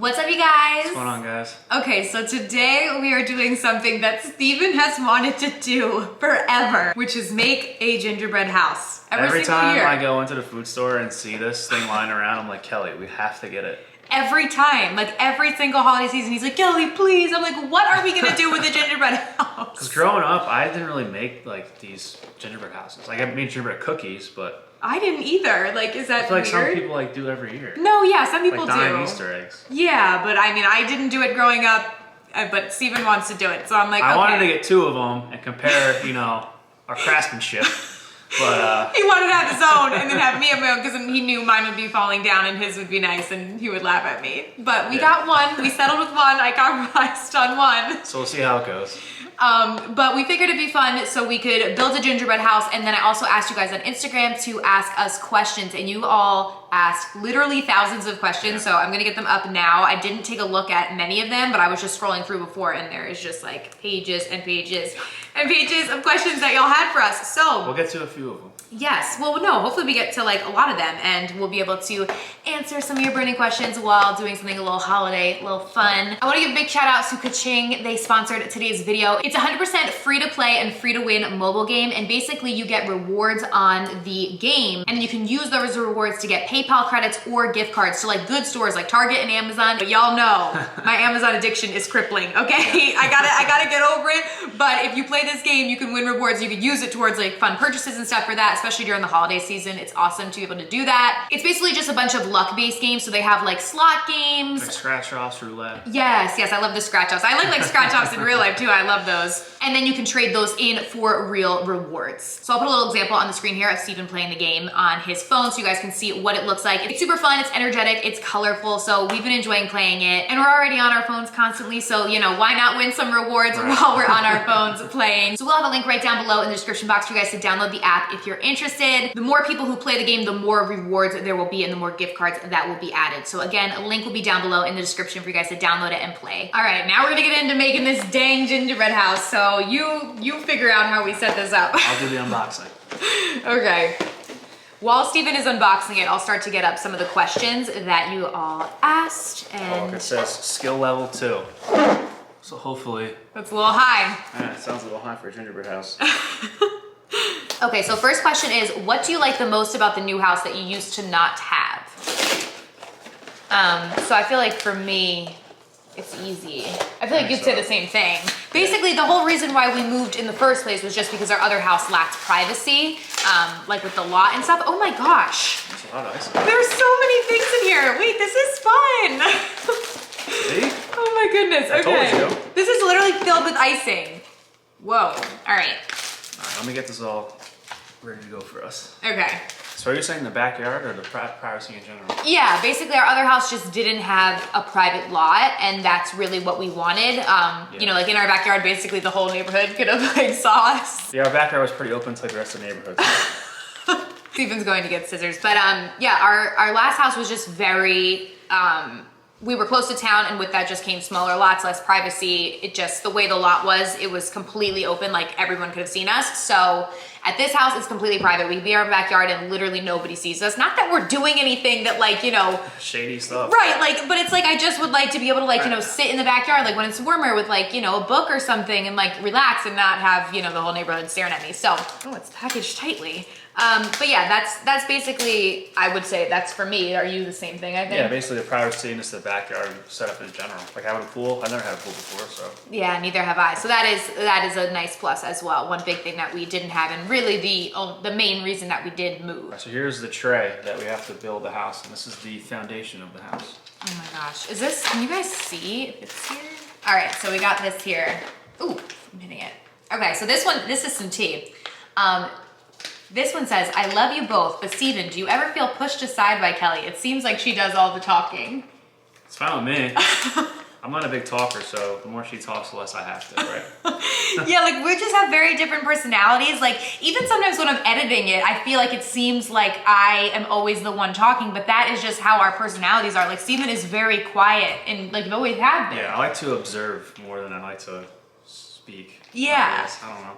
What's up, you guys? What's going on, guys? Okay, so today we are doing something that Steven has wanted to do forever, which is make a gingerbread house. Every time I go into the food store and see this thing lying around, I'm like, Kelly, we have to get it. Every time, like every single holiday season, he's like, Kelly, please. I'm like, what are we gonna do with a gingerbread house? Because growing up, I didn't really make like these gingerbread houses. Like I made gingerbread cookies, but I didn't either. Like, is that I feel like weird? some people like do every year. No, yeah, some people like do. Easter eggs. Yeah, but I mean, I didn't do it growing up, but Steven wants to do it, so I'm like, I okay. wanted to get 2 of them and compare, you know, our craftsmanship. But he wanted to have his own and then have me have my own because he knew mine would be falling down and his would be nice and he would laugh at me. But we got one, we settled with one, I compromised on one. So we'll see how it goes. But we figured it'd be fun so we could build a gingerbread house, and then I also asked you guys on Instagram to ask us questions, and you all asked literally thousands of questions, so I'm gonna get them up now. I didn't take a look at many of them, but I was just scrolling through before, and there is just like pages and pages and pages of questions that y'all had for us. So we'll get to a few of them. Yes, well no, hopefully we get to like a lot of them and we'll be able to answer some of your burning questions while doing something a little holiday, a little fun. I wanna give big shout outs to Kaching. They sponsored today's video. It's 100% free to play and free to win mobile game, and basically you get rewards on the game and then you can use those rewards to get PayPal credits or gift cards to like good stores like Target and Amazon. But y'all know my Amazon addiction is crippling, okay? I gotta get over it, but if you play this game, you can win rewards. You can use it towards like fun purchases and stuff for that, especially during the holiday season. It's awesome to be able to do that. It's basically just a bunch of luck-based games. So they have like slot games. Like scratch-offs, roulette. Yes, I love the scratch-offs. I like scratch-offs in real life too. I love those. And then you can trade those in for real rewards. So I'll put a little example on the screen here of Steven playing the game on his phone so you guys can see what it looks like. It's super fun, it's energetic, it's colorful. So we've been enjoying playing it, and we're already on our phones constantly. So, you know, why not win some rewards while we're on our phones playing? So we'll have a link right down below in the description box for you guys to download the app if you're interested. The more people who play the game, the more rewards there will be and the more gift cards that will be added. So again, a link will be down below in the description for you guys to download it and play. All right, now we're gonna get into making this dang gingerbread house. So you figure out how we set this up. I'll do the unboxing. Okay. While Steven is unboxing it, I'll start to get up some of the questions that you all asked. And it says skill level 2. So hopefully. That's a little high. Yeah, it sounds a little high for a gingerbread house. Okay, so first question is, what do you like the most about the new house that you used to not have? So I feel like for me, it's easy. I feel like you'd say the same thing. Basically, the whole reason why we moved in the first place was just because our other house lacked privacy, like with the lot and stuff. Oh my gosh. That's a lot of ice. There's so many things in here. Wait, this is fun. See? Oh my goodness, okay. I told you. This is literally filled with icing. Whoa, all right. All right, let me get this all ready to go for us. Okay. So are you saying the backyard or the privacy in general? Yeah, basically our other house just didn't have a private lot, and that's really what we wanted. You know, like in our backyard, basically the whole neighborhood could have like saw us. Yeah, our backyard was pretty open to the rest of the neighborhood. Steven's going to get scissors. But yeah, our last house was just very, we were close to town, and with that just came smaller lots, less privacy. It just, the way the lot was, it was completely open, like everyone could have seen us. So at this house, it's completely private. We can be in our backyard and literally nobody sees us. Not that we're doing anything that like, you know. Shady stuff. Right, like, but it's like, I just would like to be able to like, you know, sit in the backyard, like when it's warmer with like, you know, a book or something and like relax and not have, you know, the whole neighborhood staring at me. So, oh, it's packaged tightly. But yeah, that's basically, I would say that's for me. Are you the same thing, I think? Yeah, basically the privacy and just the backyard setup in general. Like having a pool, I've never had a pool before, so. Yeah, neither have I. So that is a nice plus as well. One big thing that we didn't have, and really the main reason that we did move. So here's the tray that we have to build the house, and this is the foundation of the house. Oh my gosh, is this, can you guys see if it's here? All right, so we got this here. Ooh, I'm hitting it. Okay, so this is some tea. This one says, I love you both, but Steven, do you ever feel pushed aside by Kelly? It seems like she does all the talking. It's fine with me. I'm not a big talker, so the more she talks, the less I have to, right? Yeah, like we just have very different personalities. Like even sometimes when I'm editing it, I feel like it seems like I am always the one talking, but that is just how our personalities are. Like Steven is very quiet and like always have been. Yeah, I like to observe more than I like to speak. Yeah. I don't know.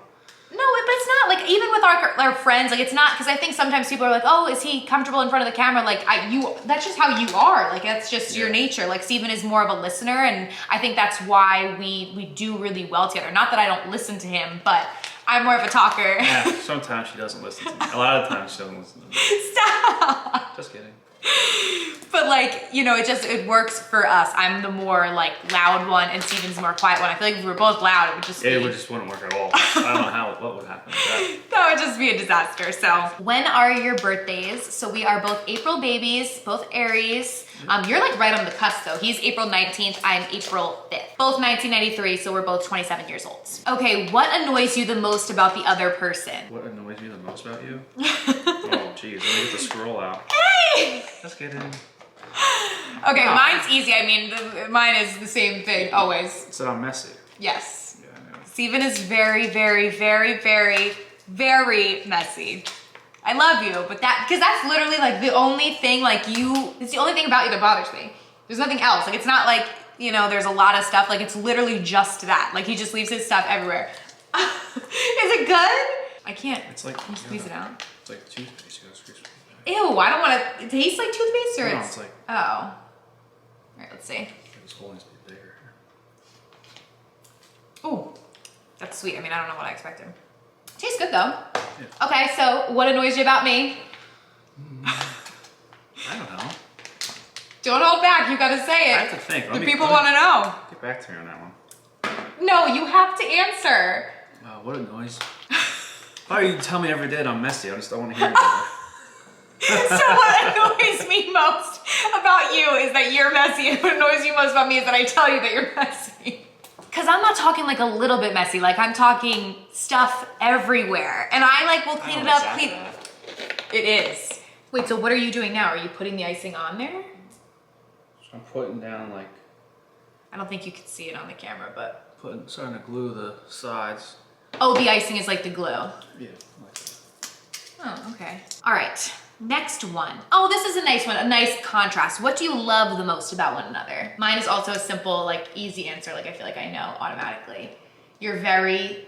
No, but it's not like, even with our friends, like it's not, because I think sometimes people are like, oh, is he comfortable in front of the camera? Like that's just how you are. Like that's just your nature. Like Steven is more of a listener, and I think that's why we do really well together. Not that I don't listen to him, but I'm more of a talker. Yeah, sometimes she doesn't listen to me. A lot of times she doesn't listen to me. Stop. Just kidding. But like, you know, it works for us. I'm the more like loud one and Steven's the more quiet one. I feel like if we were both loud, it would just wouldn't work at all. I don't know what would happen with that. That would just be a disaster. So when are your birthdays? So we are both April babies, both Aries. You're like right on the cusp though. He's April 19th, I'm April 5th. Both 1993, so we're both 27 years old. Okay, what annoys you the most about the other person? What annoys you the most about you? Oh geez, let me get the scroll out. Hey! Just kidding. Okay, mine's easy. I mean, mine is the same thing, always. So I'm messy. Yes. Yeah, I know. Steven is very, very, very, very, very messy. I love you, but because that's literally like the only thing, it's the only thing about you that bothers me. There's nothing else. Like, it's not like, you know, there's a lot of stuff. Like, it's literally just that. Like, he just leaves his stuff everywhere. Is it good? I can't. It's like, Can you squeeze it out? It's like toothpaste. You gotta squeeze it. Ew, I don't want to. It tastes like toothpaste or No, it's like. Oh. All right, let's see. This hole needs to be bigger. Ooh, that's sweet. I mean, I don't know what I expected. Tastes good though. Yeah. Okay, so what annoys you about me? I don't know. Don't hold back. You gotta say it. I have to think. The people want to know. Get back to me on that one. No, you have to answer. What annoys? Why you tell me every day that I'm messy? I just don't want to hear it. So what annoys me most about you is that you're messy, and what annoys you most about me is that I tell you that you're messy. Cause I'm not talking like a little bit messy, like I'm talking stuff everywhere. And I like will clean it up, It is. Wait, so what are you doing now? Are you putting the icing on there? So I'm putting down like. I don't think you can see it on the camera, but. Starting to glue the sides. Oh, the icing is like the glue. Yeah, like that. Oh, okay. All right, next one. Oh, this is a nice one, a nice contrast. What do you love the most about one another? Mine is also a simple, like easy answer. Like I feel like I know automatically. You're very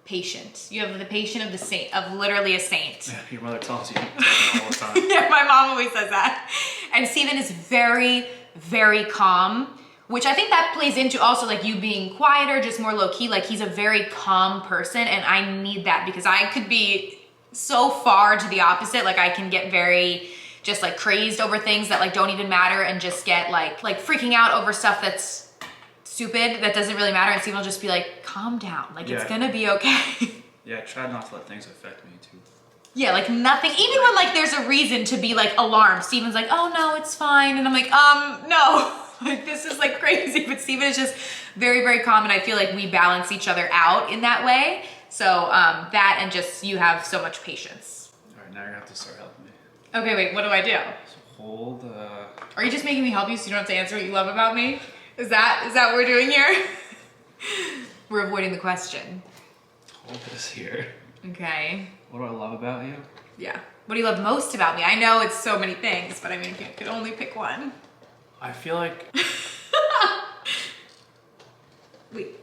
patient. You have the patience of the saint, of literally a saint. Yeah, your mother tells you all the time. Yeah, my mom always says that. And Steven is very, very calm, which I think that plays into also like you being quieter, just more low key. Like he's a very calm person, and I need that because I could be so far to the opposite. Like I can get very just like crazed over things that like don't even matter and just get like freaking out over stuff that's stupid, that doesn't really matter. And Steven will just be like, calm down. Like it's gonna be okay. Yeah, try not to let things affect me too. Yeah, like nothing, even when like there's a reason to be like alarmed, Steven's like, oh no, it's fine. And I'm like, no. Like this is like crazy, but Steven is just very, very calm, and I feel like we balance each other out in that way. So that and just you have so much patience. All right, now you're gonna have to start helping me. Okay, wait, what do I do? So hold. Are you just making me help you so you don't have to answer what you love about me? Is that what we're doing here? We're avoiding the question. Hold this here. Okay. What do I love about you? Yeah. What do you love most about me? I know it's so many things, but I mean, if you could only pick one. I feel like. Wait.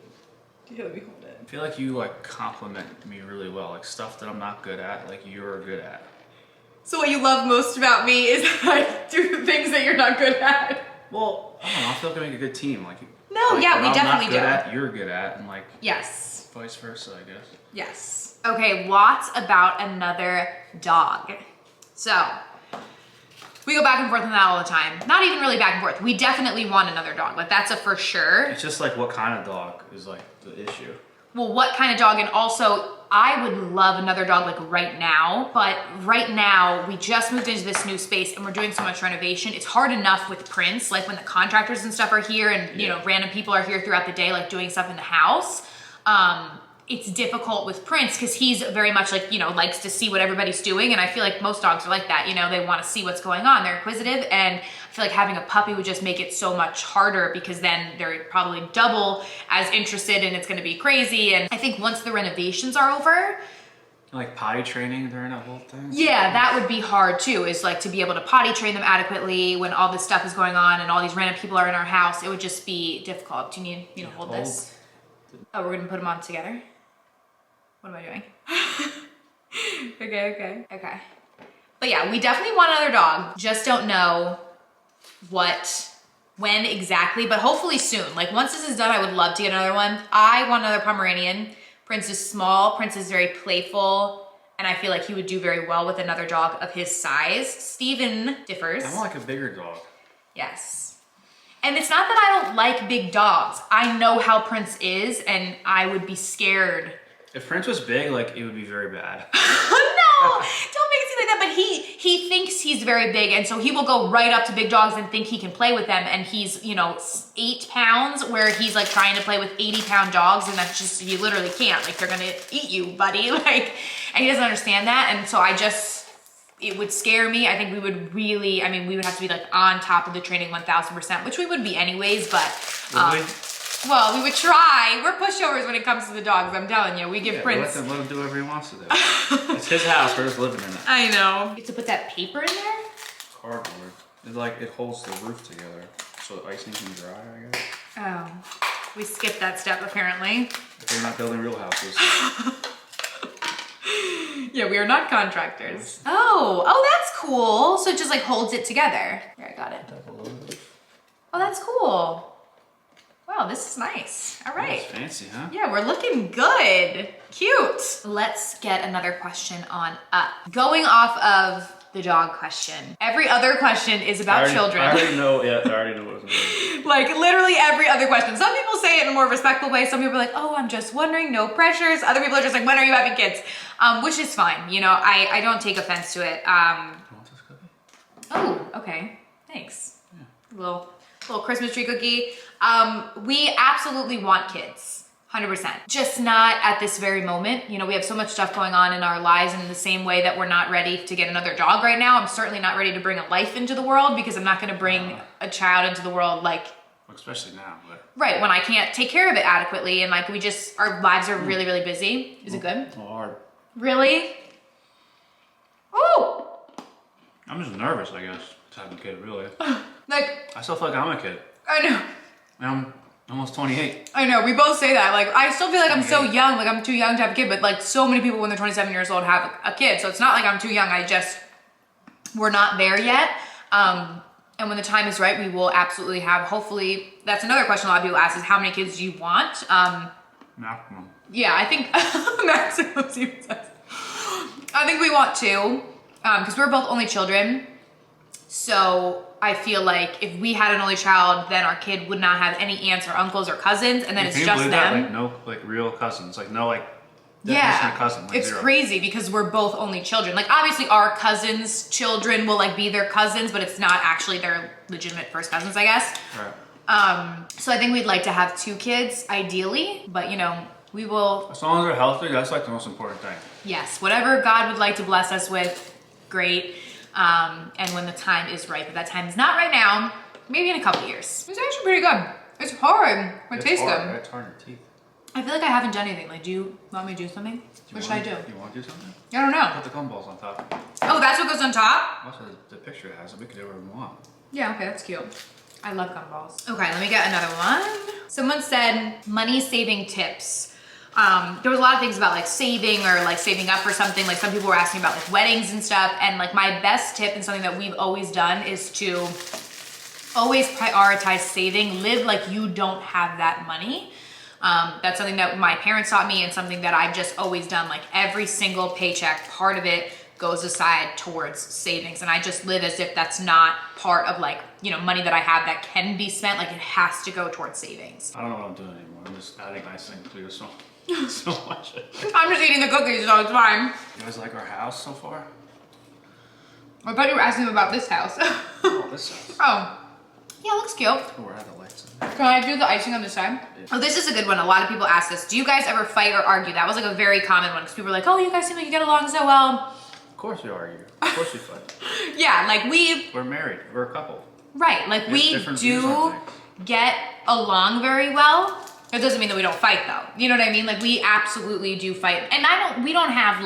Here, let me hold it. I feel like you like compliment me really well, like stuff that I'm not good at, like you're good at. So what you love most about me is that I do things that you're not good at. Well, I don't know. I feel like I make a good team. Like. No, like, yeah, we definitely I'm not good do. at, you're good at, and like. Yes. Vice versa, I guess. Yes. Okay, what about another dog? So, we go back and forth on that all the time. Not even really back and forth. We definitely want another dog. Like, that's a for sure. It's just like what kind of dog is like the issue. Well, what kind of dog? And also, I would love another dog like right now, but right now we just moved into this new space and we're doing so much renovation. It's hard enough with Prince, like when the contractors and stuff are here and you know, random people are here throughout the day, like doing stuff in the house. It's difficult with Prince because he's very much like, you know, likes to see what everybody's doing. And I feel like most dogs are like that, you know, they want to see what's going on. They're inquisitive. And I feel like having a puppy would just make it so much harder because then they're probably double as interested and it's going to be crazy. And I think once the renovations are over, like potty training during that whole thing? Yeah, that would be hard too, is like to be able to potty train them adequately when all this stuff is going on and all these random people are in our house. It would just be difficult. Do you need me to hold this? Oh, we're going to put them on together? What am I doing? Okay. But yeah, we definitely want another dog. Just don't know when exactly, but hopefully soon. Like once this is done, I would love to get another one. I want another Pomeranian. Prince is small, Prince is very playful, and I feel like he would do very well with another dog of his size. Steven differs. I want like a bigger dog. Yes. And it's not that I don't like big dogs. I know how Prince is, and I would be scared. If Prince was big, like it would be very bad. No, don't make it seem like that. But he thinks he's very big, and so he will go right up to big dogs and think he can play with them. And he's 8 pounds, where he's like trying to play with 80-pound dogs, and that's just, you literally can't. Like they're gonna eat you, buddy. Like, and he doesn't understand that. And so it would scare me. I think we would really, we would have to be like on top of the training 1000%, which we would be anyways. But well, we would try. We're pushovers when it comes to the dogs. I'm telling you, we give Prince. Let him do whatever he wants to do. It's his house. We're just living in it. I know. You have to put that paper in there? Cardboard. It holds the roof together, so the icing can dry. I guess. Oh, we skipped that step apparently. They're not building real houses. Yeah, we are not contractors. Oh, that's cool. So it just like holds it together. Here, I got it. Oh, that's cool. Wow, this is nice. All right. That's fancy, huh? Yeah, we're looking good. Cute. Let's get another question on up. Going off of the dog question, every other question is about children. I already know what it was about. Like literally every other question. Some people say it in a more respectful way. Some people are like, oh, I'm just wondering, no pressures. Other people are just like, when are you having kids? Which is fine. I don't take offense to it. You want this cookie? Oh, okay. Thanks. Yeah. Little Christmas tree cookie. We absolutely want kids. 100%. Just not at this very moment. We have so much stuff going on in our lives, and in the same way that we're not ready to get another dog right now, I'm certainly not ready to bring a life into the world, because I'm not going to bring a child into the world especially now. Right, when I can't take care of it adequately, and our lives are really, really busy. Is it good? Hard. Really? Oh! I'm just nervous, I guess, to have a kid, really. I still feel like I'm a kid. I know. I'm almost 28. I know, we both say that. I still feel like I'm so young, I'm too young to have a kid, but so many people when they're 27 years old have a kid, so it's not like I'm too young, we're not there yet. And when the time is right, we will absolutely have, hopefully, that's another question a lot of people ask is, how many kids do you want? Maximum. Yeah, I think, maximum, I think we want 2, because we're both only children, so I feel like if we had an only child, then our kid would not have any aunts or uncles or cousins, and then it's just them. That? No, real cousins, no, definition of cousin. It's 0. crazy because we're both only children. Obviously, our cousins' children will be their cousins, but it's not actually their legitimate first cousins, I guess. Right. So I think we'd like to have 2 kids, ideally, but we will. As long as they're healthy, that's the most important thing. Yes, whatever God would like to bless us with, great. And when the time is right, but that time is not right now, maybe in a couple years. It's actually pretty good. It's hard, but it tastes good. It's hard in your teeth. I feel like I haven't done anything. Do you want me to do something? What should I do? You want to do something? I don't know. Put the gumballs on top. Oh, that's what goes on top? That's what the picture has. We could do whatever we want. Yeah, okay, that's cute. I love gumballs. Okay, let me get another one. Someone said money saving tips. There was a lot of things about saving or saving up for something. Some people were asking about weddings and stuff. And my best tip and something that we've always done is to always prioritize saving. Live like you don't have that money. That's something that my parents taught me and something that I've just always done. Every single paycheck, part of it goes aside towards savings. And I just live as if that's not part of money that I have that can be spent. It has to go towards savings. I don't know what I'm doing anymore. I'm just adding icing to so much. I'm just eating the cookies, so it's fine. You guys like our house so far? I thought you were asking about this house. Oh, this house. Oh. Yeah, it looks cute. Oh, we're out of lights. Can I do the icing on this side? Yeah. Oh, this is a good one. A lot of people ask this. Do you guys ever fight or argue? That was a very common one because people were like, oh, you guys seem like you get along so well. Of course we argue. Of course we fight. Yeah, we're married. We're a couple. Right, we do get along very well. It doesn't mean that we don't fight though. You know what I mean? We absolutely do fight. And we don't have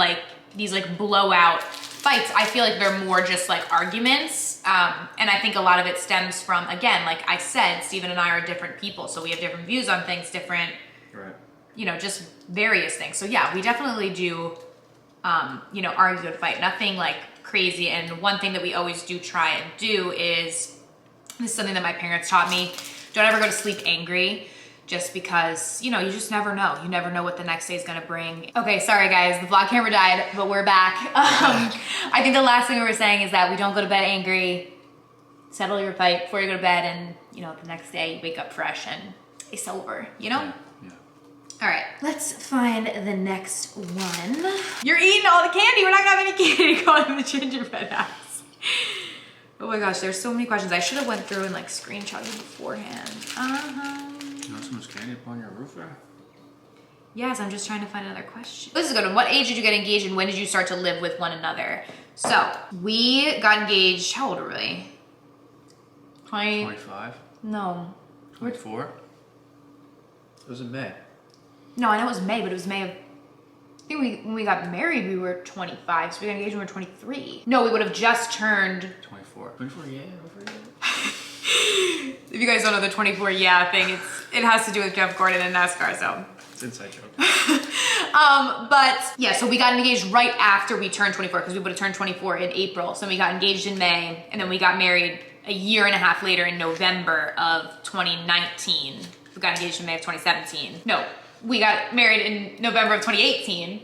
these blowout fights. I feel they're more just arguments. And I think a lot of it stems from, again, like I said, Steven and I are different people. So we have different views on things, different right. you know, just various things. So yeah, we definitely do, you know, argue and fight. Nothing like crazy. And one thing that we always do try and do is, this is something that my parents taught me, don't ever go to sleep angry, just because, you know, you just never know. You never know what the next day is gonna bring. Okay, sorry guys, the vlog camera died, but we're back. I think the last thing we were saying is that we don't go to bed angry. Settle your fight before you go to bed, and you know, the next day you wake up fresh and it's over, you know? Yeah. All right, let's find the next one. You're eating all the candy. We're not gonna have any candy going in the gingerbread house. Oh my gosh, there's so many questions. I should have went through and like screenshot you beforehand. You know so much candy up on your roof there? Yes, I'm just trying to find another question. This is a good one. What age did you get engaged and when did you start to live with one another? So, we got engaged, how old were we? 25? No. 24? It was in May. No, I know it was May, but it was May of, I think when we got married, we were 25, so we got engaged when we were 23. No, we would have just turned 24. 24, yeah, over here. If you guys don't know the 24 yeah thing, it has to do with Jeff Gordon and NASCAR, so. It's an inside joke. But yeah, so we got engaged right after we turned 24, because we would have turned 24 in April. So we got engaged in May, and then we got married a year and a half later in November of 2019. We got engaged in May of 2017. No, we got married in November of 2018.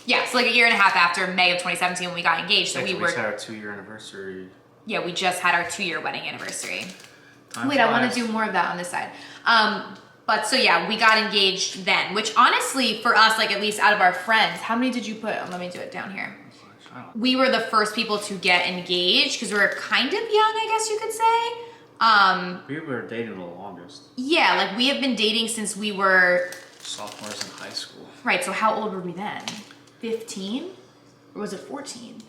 Yeah, so like a year and a half after May of 2017 when we got engaged. So we were. We just had our 2-year anniversary. Yeah, we just had our 2-year wedding anniversary. Time Wait, flies. I want to do more of that on this side. But so yeah, we got engaged then, which honestly for us, like at least out of our friends, how many did you put? Let me do it down here. We were the first people to get engaged because we were kind of young, I guess you could say. We were dating the longest. Yeah, like we have been dating since we were Sophomores in high school. right. So how old were we then? 15, or was it 14?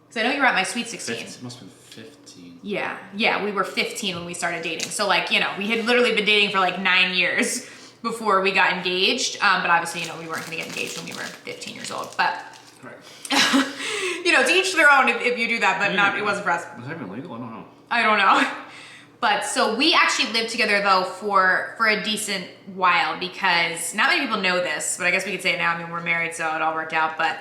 Because I know you were at my sweet 16. It must have been 15. Yeah, we were 15 when we started dating. So like, you know, we had literally been dating for like 9 years before we got engaged. But obviously, you know, we weren't gonna get engaged when we were 15 years old. But, Right. you know, to each their own if you do that, but not, it wasn't for us. Was that even legal? I don't know. I don't know. But so we actually lived together though for a decent while, because not many people know this, but I guess we could say it now. I mean, we're married, so it all worked out. But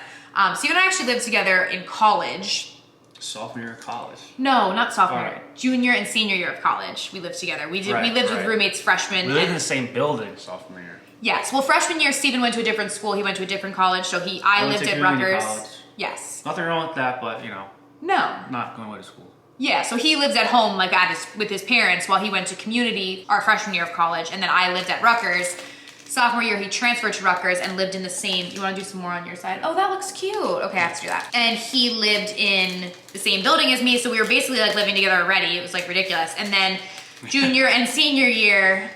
Steve and I actually lived together in college. Sophomore year of college. No, not sophomore year. Right. Junior and senior year of college, we lived together. We lived with roommates freshman. We lived in the same building sophomore year. Yes. Well, freshman year, Steven went to a different school. He went to a different college. So I went lived to at community Rutgers. college. Yes. Nothing wrong with that, but you know, No. not going away to school. Yeah. So he lives at home, like with his parents, while he went to community our freshman year of college, and then I lived at Rutgers. Sophomore year, he transferred to Rutgers and lived in the same. You want to do some more on your side? Oh, that looks cute. Okay, I have to do that. And he lived in the same building as me, so we were basically like living together already. It was like ridiculous. And then junior and senior year,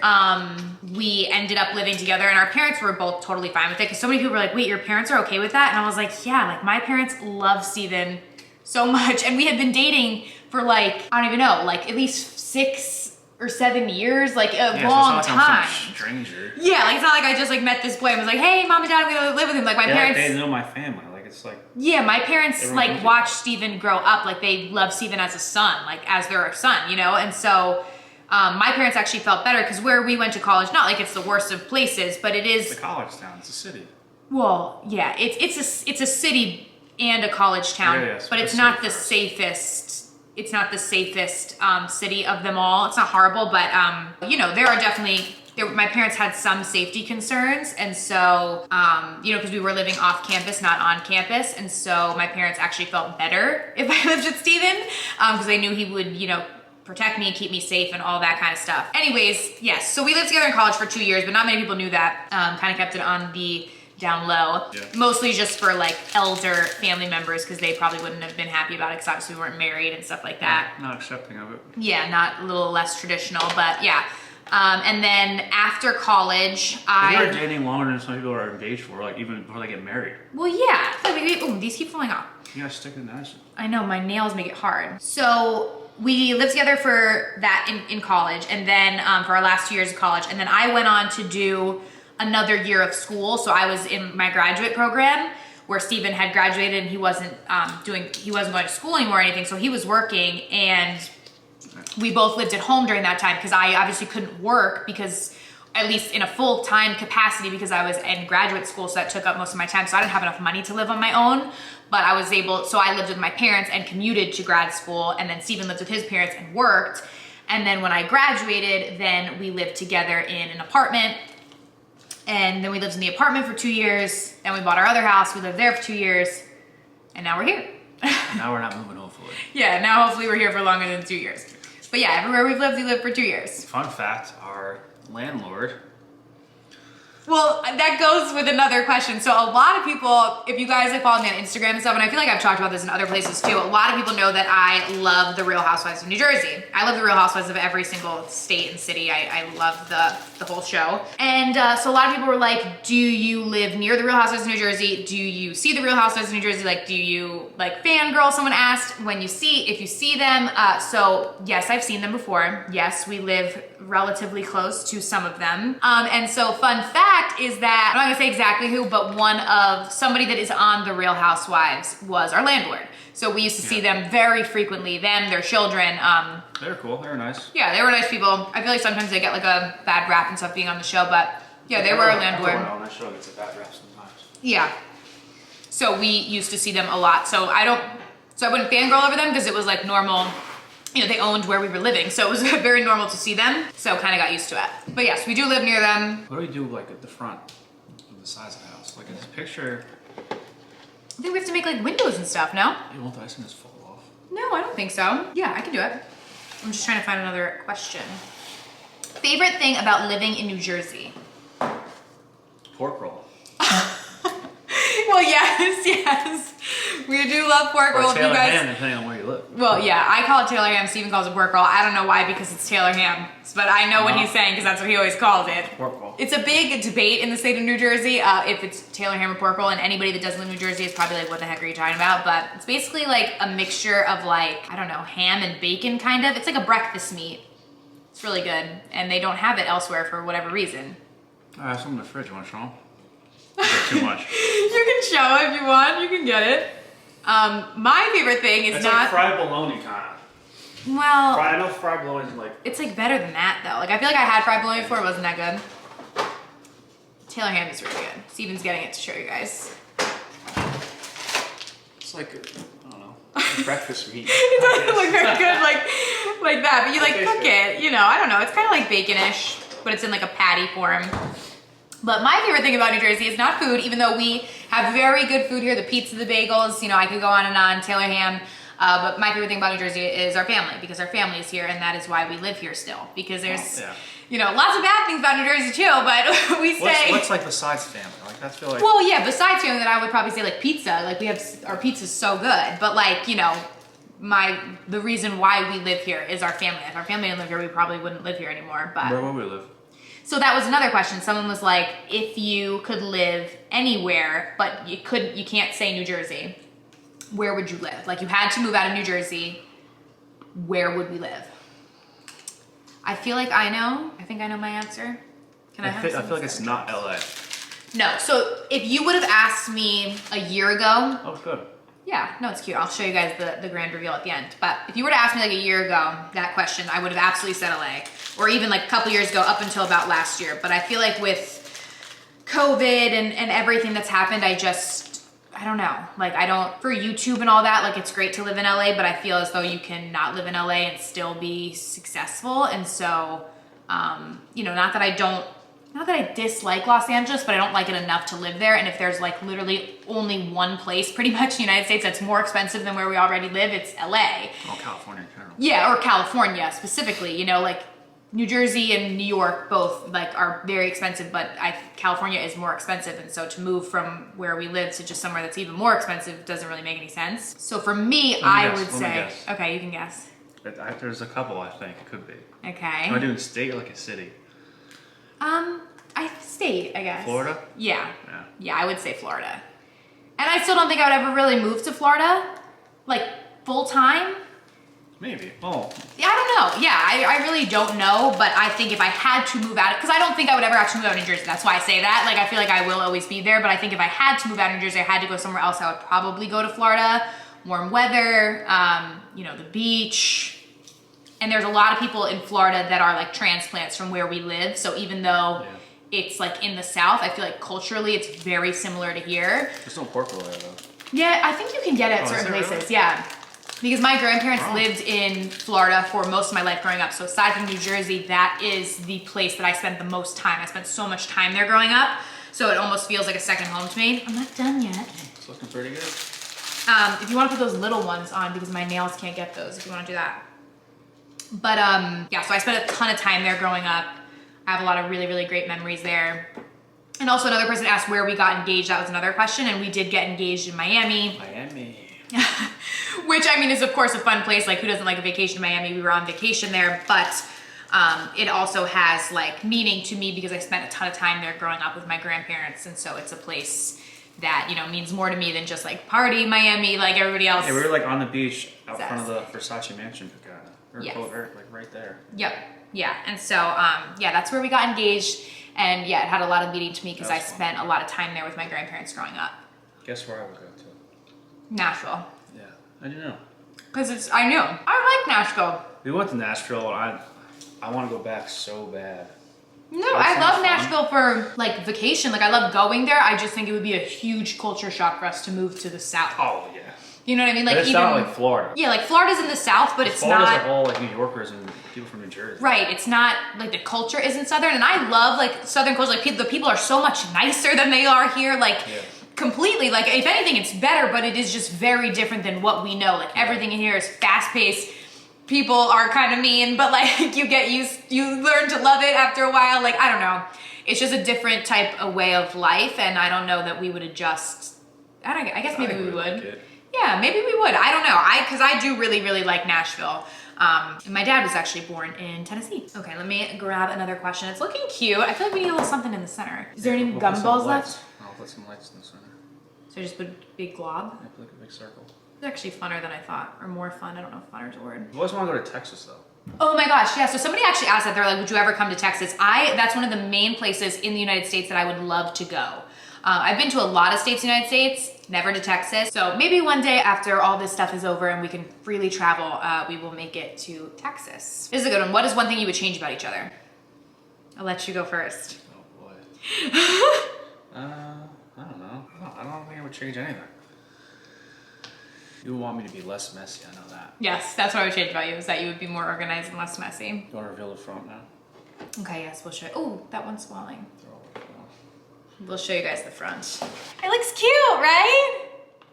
we ended up living together, and our parents were both totally fine with it, because so many people were like, wait, your parents are okay with that? And I was like, yeah, like my parents love Steven so much, and we had been dating for like, I don't even know, like at least 6 or 7 years, like a long so it's not like time. I'm some stranger. Yeah, like it's not like I just like met this boy and was like, hey, mom and dad, I'm gonna live with him. Like my parents. Like they know my family. Like it's like. Yeah, my parents Everyone like knows watched Steven grow up. Like they love Steven as a son, like as their son, you know? And so my parents actually felt better, because where we went to college, not like it's the worst of places, but it is. It's a college town. It's a city. Well, yeah, it's a city and a college town, Yeah, but it's not the safest. It's not the safest city of them all. It's not horrible, but you know, there are definitely. My parents had some safety concerns, and so you know, because we were living off campus, not on campus, and so my parents actually felt better if I lived with Steven, because they knew he would, you know, protect me and keep me safe and all that kind of stuff. Anyways, yes, so we lived together in college for 2 years, but not many people knew that. Kind of kept it on the down low, mostly just for like elder family members, because they probably wouldn't have been happy about it, because obviously we weren't married and stuff like that. Not accepting of it. Yeah, not a little less traditional, but yeah. And then after college, We were dating longer than some people are engaged for, like even before they get married. Well, yeah. Ooh, these keep falling off. You gotta stick in that. I know, my nails make it hard. So we lived together for that in college, and then for our last 2 years of college, and then I went on to do another year of school. So I was in my graduate program, where Steven had graduated, and he wasn't going to school anymore or anything. So he was working, and we both lived at home during that time, because I obviously couldn't work because at least in a full-time capacity, because I was in graduate school, so that took up most of my time. So I didn't have enough money to live on my own, but I was able, so I lived with my parents and commuted to grad school, and then Steven lived with his parents and worked. And then when I graduated, then we lived together in an apartment. And then we lived in the apartment for 2 years. Then we bought our other house. We lived there for 2 years. And now we're here. Now we're not moving, hopefully. Yeah, now hopefully we're here for longer than 2 years. But yeah, everywhere we've lived, we lived for 2 years. Fun fact, our landlord. Well, that goes with another question. So a lot of people, if you guys like follow me on Instagram and stuff, and I feel like I've talked about this in other places too, a lot of people know that I love the Real Housewives of New Jersey. I love the Real Housewives of every single state and city. I love the whole show. And so a lot of people were like, do you live near the Real Housewives of New Jersey? Do you see the Real Housewives of New Jersey? Like, do you like fangirl? Someone asked if you see them. So yes, I've seen them before. Yes, we live relatively close to some of them. And so fun fact is that, I'm not gonna say exactly who, but somebody that is on the Real Housewives was our landlord. So we used to see them very frequently, them, their children. They were cool, they were nice. Yeah, they were nice people. I feel like sometimes they get like a bad rap and stuff being on the show, but yeah, they were our landlord. Everyone on that show gets a bad rap sometimes. Yeah. So we used to see them a lot. So I wouldn't fangirl over them because it was like normal. You know, they owned where we were living, so it was very normal to see them. So kind of got used to it. But yes, we do live near them. What do we do like at the front of the size of the house? Like in this picture. I think we have to make like windows and stuff, no? You won't the icing just fall off? No, I don't think so. Yeah, I can do it. I'm just trying to find another question. Favorite thing about living in New Jersey? Pork roll. Well, yes. We do love pork roll. Or Taylor ham, depending on where you live. Well, yeah, I call it Taylor ham. Steven calls it pork roll. I don't know why, because it's Taylor ham. But I know what he's saying, because that's what he always calls it. Pork roll. It's a big debate in the state of New Jersey if it's Taylor ham or pork roll, and anybody that doesn't live in New Jersey is probably like, what the heck are you talking about? But it's basically like a mixture of like, I don't know, ham and bacon kind of. It's like a breakfast meat. It's really good, and they don't have it elsewhere for whatever reason. I have some in the fridge, you want to show them? Too much. You can show if you want, you can get it. My favorite thing is it's not- like fried bologna kind of. Well- I know fried bologna is like- It's like better than that though. Like I feel like I had fried bologna before, it wasn't that good. Taylor ham is really good. Steven's getting it to show you guys. It's like, I don't know, breakfast meat. It doesn't look very good like that, but you like cook it, you know, I don't know. It's kind of like bacon-ish, but it's in like a patty form. But my favorite thing about New Jersey is not food, even though we have very good food here, the pizza, the bagels, you know, I could go on and on, Taylor ham. But my favorite thing about New Jersey is our family, because our family is here, and that is why we live here still. Because there's, you know, lots of bad things about New Jersey too, but we say... What's like besides family? Like I feel like... Well, yeah, besides family, that I would probably say like pizza. Like we have, our pizza's so good. But like, you know, the reason why we live here is our family. If our family didn't live here, we probably wouldn't live here anymore, but... Where would we live? So that was another question. Someone was like, if you could live anywhere, but you can't say New Jersey, where would you live? Like you had to move out of New Jersey, where would we live? I feel like I know. I think I know my answer. Can I feel like it's not LA. No, so if you would have asked me a year ago. Oh, it's good. Yeah, no, it's cute. I'll show you guys the grand reveal at the end. But if you were to ask me like a year ago that question, I would have absolutely said LA. Or even like a couple years ago up until about last year. But I feel like with COVID and everything that's happened, I don't know. Like for YouTube and all that, like it's great to live in LA, but I feel as though you can not live in LA and still be successful. And so, you know, not that I dislike Los Angeles, but I don't like it enough to live there. And if there's like literally only one place pretty much in the United States that's more expensive than where we already live, it's LA. Oh, California in general. Yeah, or California specifically, you know, like New Jersey and New York both like are very expensive, but California is more expensive. And so to move from where we live to just somewhere that's even more expensive doesn't really make any sense. So for me, I would say, okay, you can guess. There's a couple, I think it could be. Okay. Am I doing state or like a city? State, I guess. Florida? Yeah. Yeah, I would say Florida. And I still don't think I would ever really move to Florida, like full time. Maybe. Oh. Yeah, I don't know. Yeah, I really don't know, but I think if I had to move out, because I don't think I would ever actually move out of New Jersey. That's why I say that. Like, I feel like I will always be there, but I think if I had to move out of New Jersey, I had to go somewhere else, I would probably go to Florida. Warm weather, you know, the beach. And there's a lot of people in Florida that are like transplants from where we live. So even though it's like in the South, I feel like culturally it's very similar to here. There's no pork roll there though. Yeah, I think you can get it at certain places. Really? Yeah. Because my grandparents lived in Florida for most of my life growing up. So aside from New Jersey, that is the place that I spent the most time. I spent so much time there growing up. So it almost feels like a second home to me. I'm not done yet. It's looking pretty good. If you want to put those little ones on, because my nails can't get those, if you want to do that. But yeah, so I spent a ton of time there growing up. I have a lot of really, really great memories there. And also another person asked where we got engaged. That was another question. And we did get engaged in Miami. Miami. Which, I mean, is of course a fun place. Like, who doesn't like a vacation in Miami? We were on vacation there, but it also has like meaning to me because I spent a ton of time there growing up with my grandparents. And so it's a place that, you know, means more to me than just like party Miami like everybody else. Yeah, we were like on the beach out front of the Versace mansion. We were like right there. Yep. Yeah. And so, yeah, that's where we got engaged. And yeah, it had a lot of meaning to me because I spent a lot of time there with my grandparents growing up. Guess where I would go to? Nashville. Yeah, I didn't know. Because I knew. I like Nashville. We went to Nashville and I want to go back so bad. No, I love Nashville for like vacation. Like I love going there. I just think it would be a huge culture shock for us to move to the South. Oh yeah. You know what I mean? Like but it's not like Florida. Yeah, like Florida's in the South, but it's Florida's not. Florida's like all like New Yorkers and people from New Jersey. Right. It's not like the culture isn't Southern, and I love like Southern culture. Like the people are so much nicer than they are here. Like. Yeah. Completely, like if anything it's better, but it is just very different than what we know. Like everything in here is fast-paced. People are kind of mean, but like you learn to love it after a while. Like I don't know, it's just a different type of way of life, and I don't know that we would adjust. I guess maybe we would. Like yeah, maybe we would. I don't know. Because I do really, really like Nashville. My dad was actually born in Tennessee. Okay, let me grab another question. It's looking cute. I feel like we need a little something in the center. Is there any gumballs left? I'll put some lights in the center. So just put a big glob? Yeah, put like a big circle. It's actually funner than I thought, or more fun. I don't know if funner is a word. You always want to go to Texas though. Oh my gosh, yeah. So somebody actually asked that. They're like, would you ever come to Texas? That's one of the main places in the United States that I would love to go. I've been to a lot of states in the United States, never to Texas. So maybe one day after all this stuff is over and we can freely travel, we will make it to Texas. This is a good one. What is one thing you would change about each other? I'll let you go first. Oh boy. I don't know. I don't think I would change anything. You want me to be less messy, I know that. Yes, that's what I would change about you, is that you would be more organized and less messy. You want to reveal the front now? Okay, yes, we'll show you. Oh, that one's swelling. We'll show you guys the front. It looks cute, right?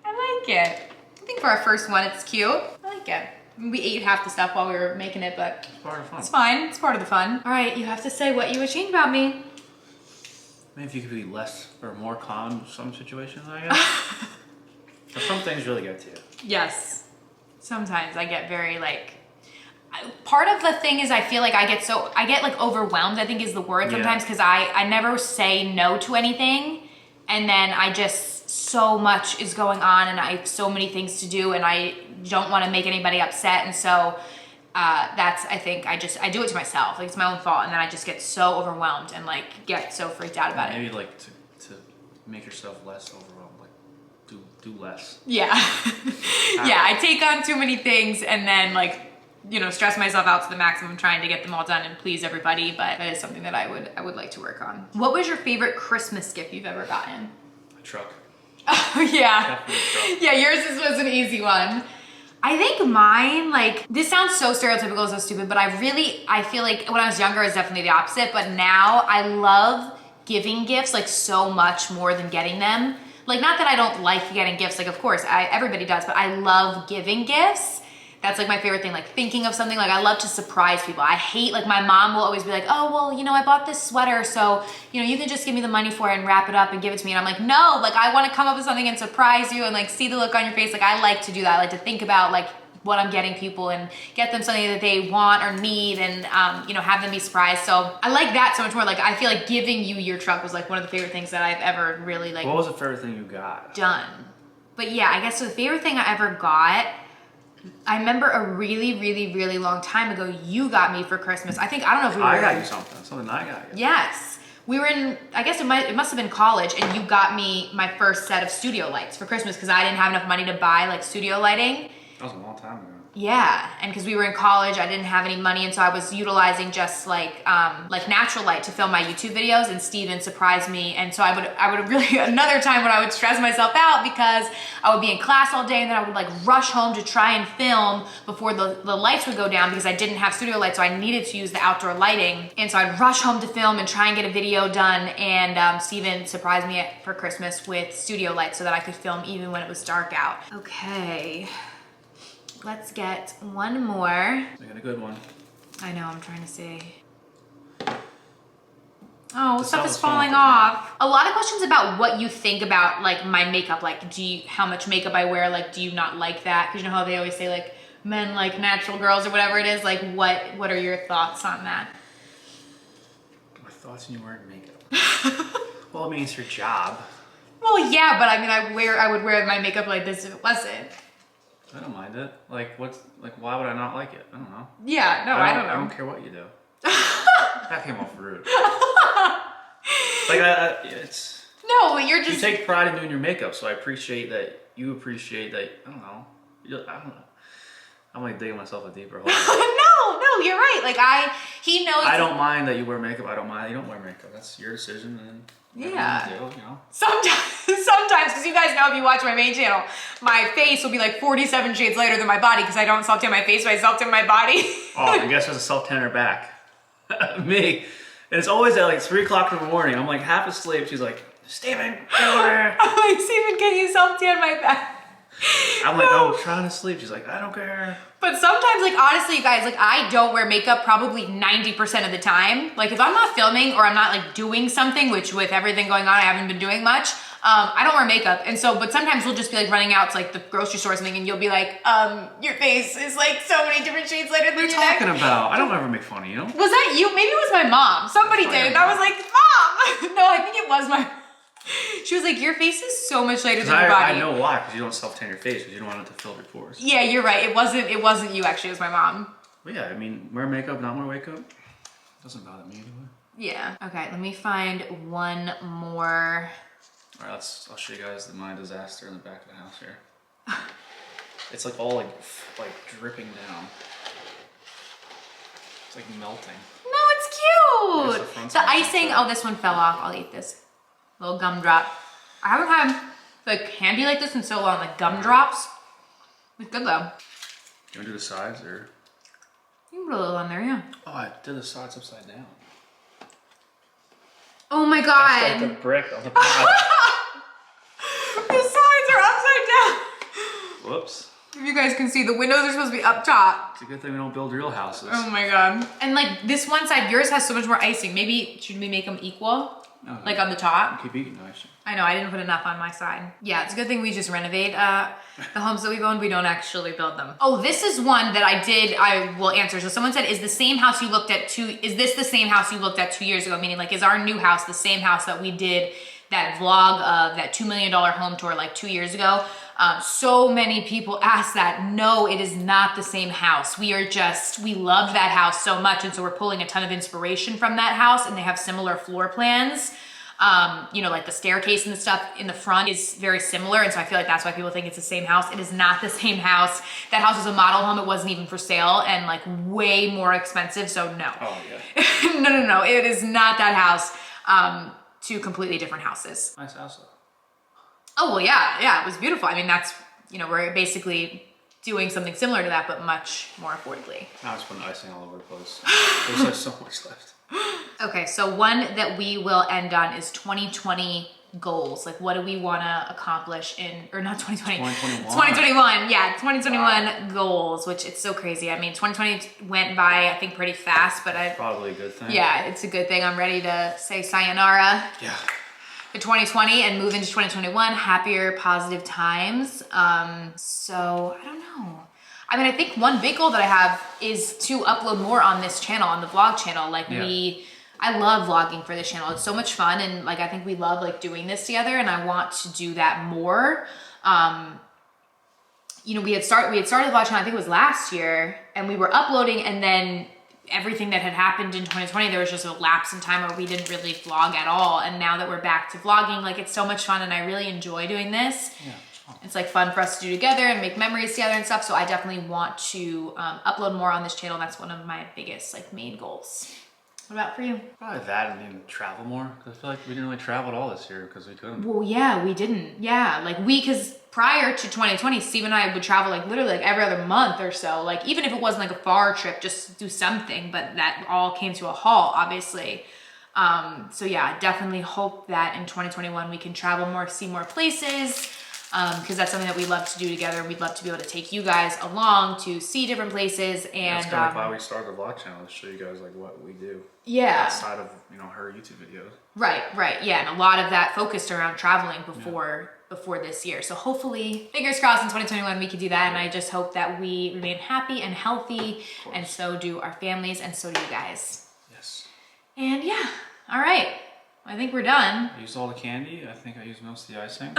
I like it. I think for our first one, it's cute. I like it. We ate half the stuff while we were making it, but it's part of the fun. It's fine. It's part of the fun. All right, you have to say what you would change about me. Maybe if you could be less or more calm in some situations, I guess. But some things really get to you. Yes. Sometimes I get very like, part of the thing is I feel like I get like overwhelmed, I think is the word sometimes, because I never say no to anything. And then I just, so much is going on and I have so many things to do and I don't want to make anybody upset. And so I think I do it to myself. Like it's my own fault. And then I just get so overwhelmed and like get so freaked out about it. Maybe like to make yourself less overwhelmed, like do less. Yeah. Yeah, I take on too many things and then like, you know, stress myself out to the maximum trying to get them all done and please everybody, but that is something that I would like to work on. What was your favorite Christmas gift you've ever gotten? A truck. Oh yeah. Definitely a truck. Yeah, yours was an easy one. I think mine, like, this sounds so stereotypical, so stupid, but I feel like when I was younger, it was definitely the opposite, but now I love giving gifts, like, so much more than getting them. Like, not that I don't like getting gifts, like, of course, everybody does, but I love giving gifts. That's like my favorite thing, like thinking of something. Like I love to surprise people. I hate, like my mom will always be like, oh, well, you know, I bought this sweater, so, you know, you can just give me the money for it and wrap it up and give it to me. And I'm like, no, like I want to come up with something and surprise you and like see the look on your face. Like I like to do that. I like to think about like what I'm getting people and get them something that they want or need and, you know, have them be surprised. So I like that so much more. Like I feel like giving you your truck was like one of the favorite things that I've ever really like. What was the favorite thing you got? Done. But yeah, I guess so the favorite thing I ever got, I remember a really, really, really long time ago, you got me for Christmas. I don't know if we were. I got you something I got you. Yes. We were in, I guess it must have been college, and you got me my first set of studio lights for Christmas because I didn't have enough money to buy like studio lighting. That was a long time ago. Yeah, and because we were in college, I didn't have any money, and so I was utilizing just like natural light to film my YouTube videos. And Steven surprised me, and so I would really another time when I would stress myself out because I would be in class all day, and then I would like rush home to try and film before the lights would go down because I didn't have studio lights, so I needed to use the outdoor lighting. And so I'd rush home to film and try and get a video done. And Steven surprised me for Christmas with studio lights so that I could film even when it was dark out. Okay. Let's get one more. I got a good one. I know, I'm trying to see. Oh, The stuff is is falling off. A lot of questions about what you think about like my makeup. Like, how much makeup I wear? Like, do you not like that? Because you know how they always say like men like natural girls or whatever it is. Like, what are your thoughts on that? My thoughts on you wearing makeup. Well, I mean, it's your job. Well, yeah, but I mean, I would wear my makeup like this if it wasn't. I don't mind it. Like, why would I not like it? I don't know. Yeah, no, I don't know. I don't care what you do. That came off rude. Like, it's... No, you're just... You take pride in doing your makeup, so I appreciate that. You appreciate that. I don't know. I don't know. I'm like digging myself a deeper hole. No, you're right. Like he knows. I don't mind that you wear makeup. I don't mind that you don't wear makeup. That's your decision. And yeah. you do, you know. Sometimes, because you guys know if you watch my main channel, my face will be like 47 shades lighter than my body because I don't self-tan my face, so I self-tan my body. Oh, and guess who's a self-tanner back? Me. And it's always at like 3 o'clock in the morning. I'm like half asleep. She's like, Steven, get over here. I'm like, Steven, can you self-tan my back? I'm like, oh, I'm trying to sleep. She's like, I don't care. But sometimes, like, honestly, you guys, like, I don't wear makeup probably 90% of the time. Like, if I'm not filming or I'm not, like, doing something, which with everything going on, I haven't been doing much, I don't wear makeup. And so, but sometimes we'll just be, like, running out to, like, the grocery store or something, and you'll be like, your face is, like, so many different shades lighter than your neck. What are you talking about? I don't ever make fun of you. Was that you? Maybe it was my mom. Somebody did. And I was like, Mom! No, I think it was my... She was like, your face is so much lighter than your body. I know why, because you don't self-tan your face, because you don't want it to fill your pores. Yeah, you're right. It wasn't you, actually. It was my mom. Well, yeah, I mean, wear makeup, not wear makeup, doesn't bother me either way. Yeah. Okay, let me find one more. All right, I'll show you guys my disaster in the back of the house here. It's like all like dripping down. It's like melting. No, it's cute. Here's The icing. Oh, this one fell off. I'll eat this. Little gumdrop. I haven't had like candy like this in so long. Like gumdrops. It's good though. You want to do the sides or? You can put a little on there, yeah. Oh, I did the sides upside down. Oh my god. That's like the brick on the bottom. The sides are upside down. Whoops. If you guys can see, the windows are supposed to be up top. It's a good thing we don't build real houses. Oh my god. And like this one side, yours has so much more icing. Maybe should we make them equal? No, like on the top? Keep eating icing. I know, I didn't put enough on my side. Yeah, it's a good thing we just renovate the homes that we've owned. We don't actually build them. Oh, this is one that I will answer. So someone said, is this the same house you looked at 2 years ago? Meaning like, is our new house the same house that we did that vlog of that $2 million home tour like 2 years ago? So many people ask that. No, it is not the same house. We love that house so much. And so we're pulling a ton of inspiration from that house, and they have similar floor plans. You know, like the staircase and the stuff in the front is very similar. And so I feel like that's why people think it's the same house. It is not the same house. That house was a model home. It wasn't even for sale and like way more expensive. So no. Oh yeah. No. It is not that house. Two completely different houses. Nice house though. Oh, well, yeah, it was beautiful. I mean, that's, you know, we're basically doing something similar to that, but much more affordably. Now it's putting icing all over the place. There's like so much left. Okay, so one that we will end on is 2020 goals. Like, what do we want to accomplish or not 2020. 2021, yeah, 2021 wow. Goals, which it's so crazy. I mean, 2020 went by, I think, pretty fast, but Probably a good thing. Yeah, it's a good thing. I'm ready to say sayonara. Yeah. For 2020 and move into 2021, happier, positive times. So I don't know. I mean, I think one big goal that I have is to upload more on this channel, on the vlog channel. Like I love vlogging for this channel. It's so much fun. And like, I think we love like doing this together, and I want to do that more. You know, we had started the vlog channel, I think it was last year, and we were uploading, and then everything that had happened in 2020, there was just a lapse in time where we didn't really vlog at all. And now that we're back to vlogging, like it's so much fun, and I really enjoy doing this. Yeah. It's like fun for us to do together and make memories together and stuff. So I definitely want to upload more on this channel. That's one of my biggest like main goals. What about for you? Probably that and then travel more. Cause I feel like we didn't really travel at all this year because we couldn't. Well, yeah, we didn't. Yeah, like because prior to 2020, Steve and I would travel like literally like every other month or so. Like even if it wasn't like a far trip, just do something. But that all came to a halt, obviously. So yeah, I definitely hope that in 2021 we can travel more, see more places. Because that's something that we love to do together. We'd love to be able to take you guys along to see different places. And that's kind of why we started the vlog channel, to show you guys like what we do. Yeah. Outside of, you know, her YouTube videos. Right, yeah. And a lot of that focused around traveling before this year. So hopefully, fingers crossed in 2021 we can do that. Yeah. And I just hope that we remain happy and healthy. And so do our families and so do you guys. Yes. And yeah, all right. I think we're done. I used all the candy. I think I used most of the icing.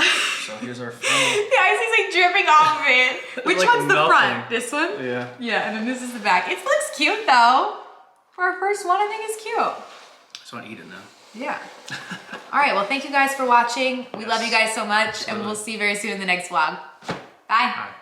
So here's our full. The icing's like dripping off of it. Which like one's the melting. front? This one? Yeah. Yeah, and then this is the back. It looks cute though. For our first one, I think it's cute. I just want to eat it now. Yeah. All right, well, thank you guys for watching. We love you guys so much, and we'll see you very soon in the next vlog. Bye. Bye.